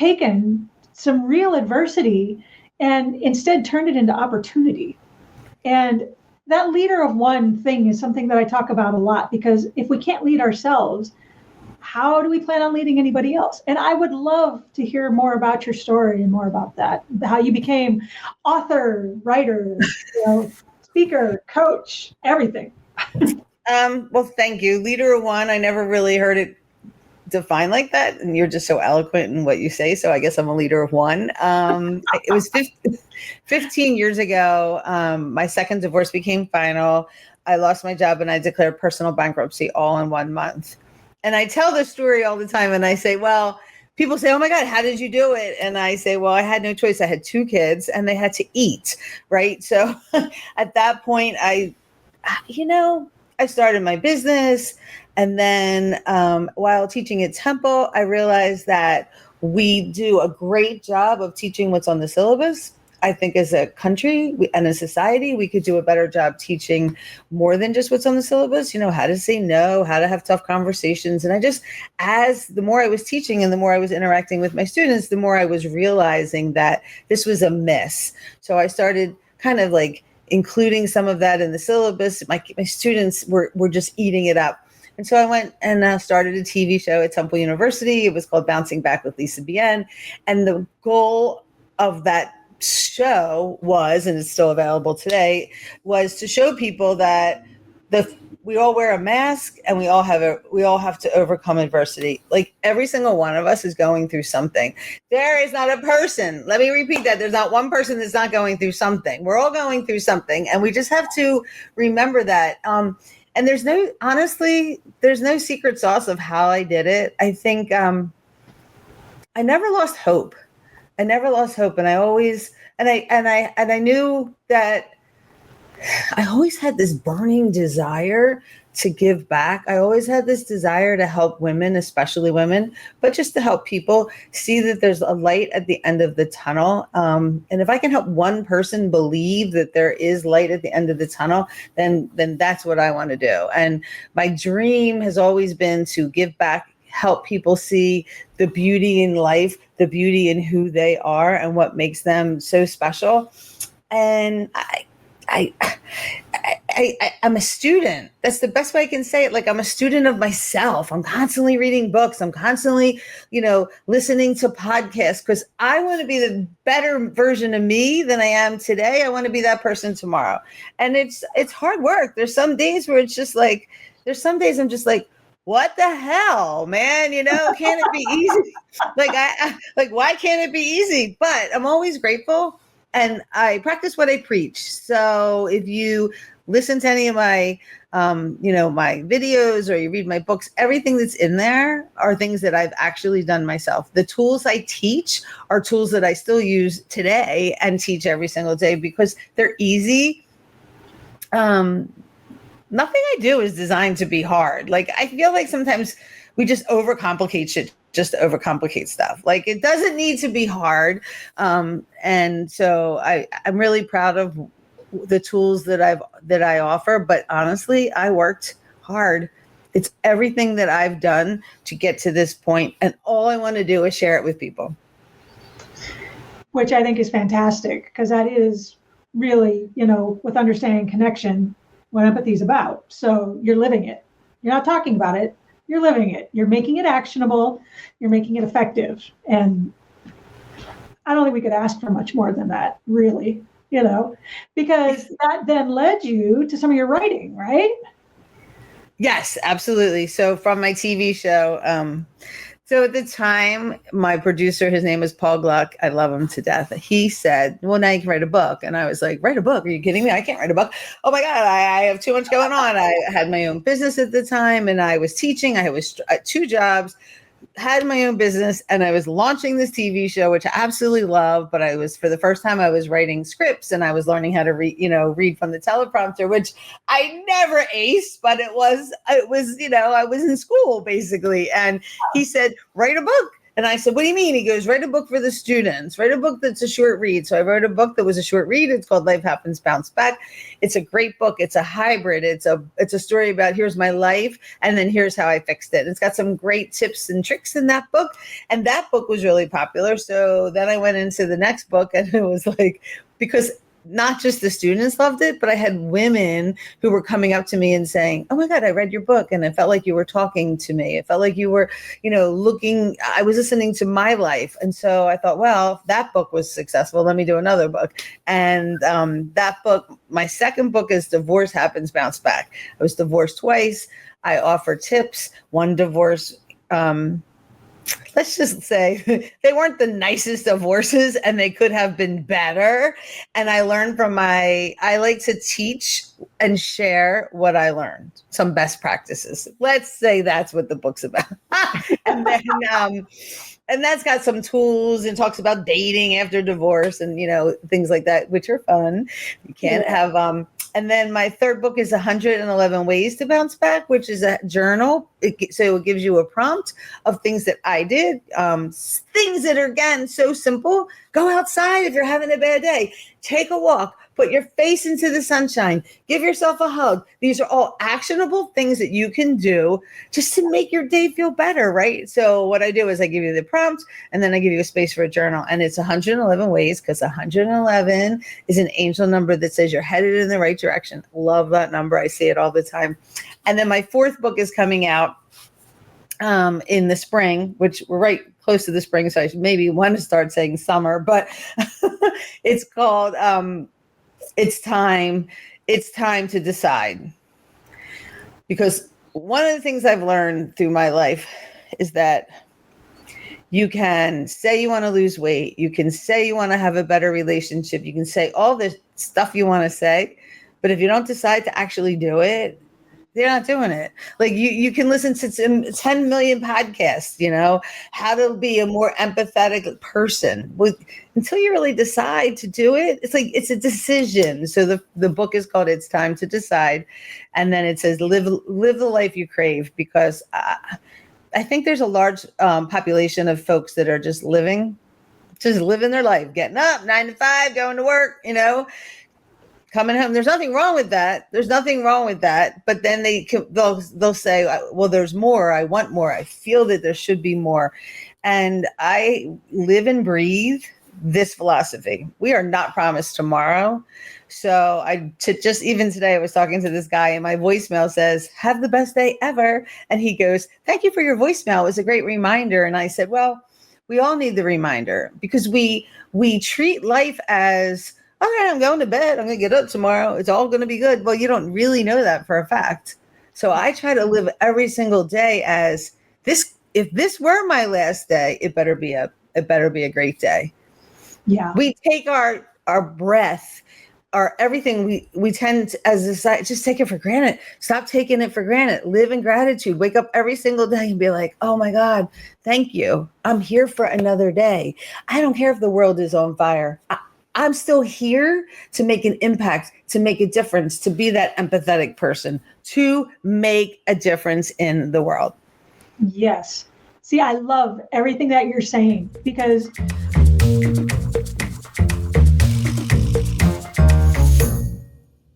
taken some real adversity and instead turned it into opportunity. And that leader of one thing is something that I talk about a lot, because if we can't lead ourselves, how do we plan on leading anybody else? And I would love to hear more about your story and more about that, how you became author, writer, speaker, coach, everything. Well, thank you. Leader of one, I never really heard it defined like that. And you're just so eloquent in what you say. So I guess I'm a leader of one. It was 15 years ago. My second divorce became final. I lost my job and I declared personal bankruptcy all in 1 month. And I tell this story all the time. And I say, well, people say, oh my God, how did you do it? And I say, well, I had no choice. I had 2 kids and they had to eat. Right. So at that point, I started my business. And then while teaching at Temple, I realized that we do a great job of teaching what's on the syllabus. I think as a country and a society, we could do a better job teaching more than just what's on the syllabus, how to say no, how to have tough conversations. And the more I was teaching and the more I was interacting with my students, the more I was realizing that this was a miss. So I started kind of like including some of that in the syllabus. My students were just eating it up. And so I went and started a TV show at Temple University. It was called Bouncing Back with Lisa Bien. And the goal of that show was, and it's still available today, was to show people that we all wear a mask and we all have to overcome adversity. Like every single one of us is going through something. There is not a person. Let me repeat that. There's not one person that's not going through something. We're all going through something. And we just have to remember that. And there's no secret sauce of how I did it. I think I never lost hope. And I always, and I knew that I always had this burning desire to give back. I always had this desire to help women, especially women, but just to help people see that there's a light at the end of the tunnel. And if I can help one person believe that there is light at the end of the tunnel, then that's what I want to do. And my dream has always been to give back, help people see the beauty in life, the beauty in who they are and what makes them so special. And I'm a student. That's the best way I can say it. Like I'm a student of myself. I'm constantly reading books. I'm constantly, listening to podcasts because I want to be the better version of me than I am today. I want to be that person tomorrow. And it's hard work. There's some days where it's just like, I'm just like, what the hell, man? Can't it be easy? Why can't it be easy? But I'm always grateful. And I practice what I preach. So if you listen to any of my, my videos or you read my books, everything that's in there are things that I've actually done myself. The tools I teach are tools that I still use today and teach every single day because they're easy. Nothing I do is designed to be hard. Like I feel like sometimes we just overcomplicate shit just to overcomplicate stuff. Like it doesn't need to be hard. And so I'm really proud of the tools that I offer, but honestly, I worked hard. It's everything that I've done to get to this point, and all I want to do is share it with people. Which I think is fantastic, because that is really, with understanding connection, what empathy is about. So you're living it. You're not talking about it. You're living it. You're making it actionable. You're making it effective. And I don't think we could ask for much more than that, really, because that then led you to some of your writing, right? Yes, absolutely. So from my TV show, so at the time, my producer, his name is Paul Gluck. I love him to death. He said, well, now you can write a book. And I was like, write a book? Are you kidding me? I can't write a book. Oh my God, I have too much going on. I had my own business at the time and I was teaching. I was at 2 jobs, had my own business, and I was launching this TV show, which I absolutely love. But for the first time, I was writing scripts and I was learning how to read from the teleprompter, which I never aced, but it was, I was in school basically. And he said, write a book. And I said, what do you mean? He goes, write a book for the students, write a book that's a short read. So I wrote a book that was a short read. It's called Life Happens, Bounce Back. It's a great book. It's a hybrid. It's a story about here's my life, and then here's how I fixed it. It's got some great tips and tricks in that book. And that book was really popular. So then I went into the next book, and it was like, because not just the students loved it, but I had women who were coming up to me and saying, oh my God, I read your book and it felt like you were talking to me. It felt like you were, I was listening to my life. And so I thought, well, if that book was successful, let me do another book. And that book, my second book is Divorce Happens, Bounce Back. I was divorced twice. I offer tips. One divorce, let's just say they weren't the nicest divorces and they could have been better. And I learned from I like to teach and share what I learned, some best practices. Let's say that's what the book's about. And then, and that's got some tools and talks about dating after divorce and, things like that, which are fun. You can't have, and then my third book is 111 Ways to Bounce Back, which is a journal. So it gives you a prompt of things that I did, things that are, again, so simple. Go outside if you're having a bad day. Take a walk. Put your face into the sunshine. Give yourself a hug. These are all actionable things that you can do just to make your day feel better, right? So what I do is I give you the prompt and then I give you a space for a journal. And it's 111 ways because 111 is an angel number that says you're headed in the right direction. Love that number. I say it all the time. And then my fourth book is coming out in the spring, which we're right close to the spring. So I maybe want to start saying summer, but it's called It's Time to Decide. Because one of the things I've learned through my life is that you can say you want to lose weight. You can say you want to have a better relationship. You can say all this stuff you want to say, but if you don't decide to actually do it, they're not doing it. Like you can listen to 10 million podcasts, how to be a more empathetic person. Until you really decide to do it, it's like it's a decision. So the book is called It's Time to Decide. And then it says live the life you crave, because I think there's a large population of folks that are just living their life, getting up 9 to 5, going to work, coming home. There's nothing wrong with that. But then they'll say, well, there's more. I want more. I feel that there should be more. And I live and breathe this philosophy. We are not promised tomorrow. So just even today, I was talking to this guy and my voicemail says, have the best day ever. And he goes, thank you for your voicemail. It was a great reminder. And I said, well, we all need the reminder because we treat life as, all right, I'm going to bed. I'm going to get up tomorrow. It's all going to be good. Well, you don't really know that for a fact. So I try to live every single day as this. If this were my last day, it better be a great day. Yeah. We take our breath, our everything. We tend to, as a society, just take it for granted. Stop taking it for granted. Live in gratitude. Wake up every single day and be like, oh my God, thank you. I'm here for another day. I don't care if the world is on fire. I'm still here to make an impact, to make a difference, to be that empathetic person, to make a difference in the world. Yes. See, I love everything that you're saying because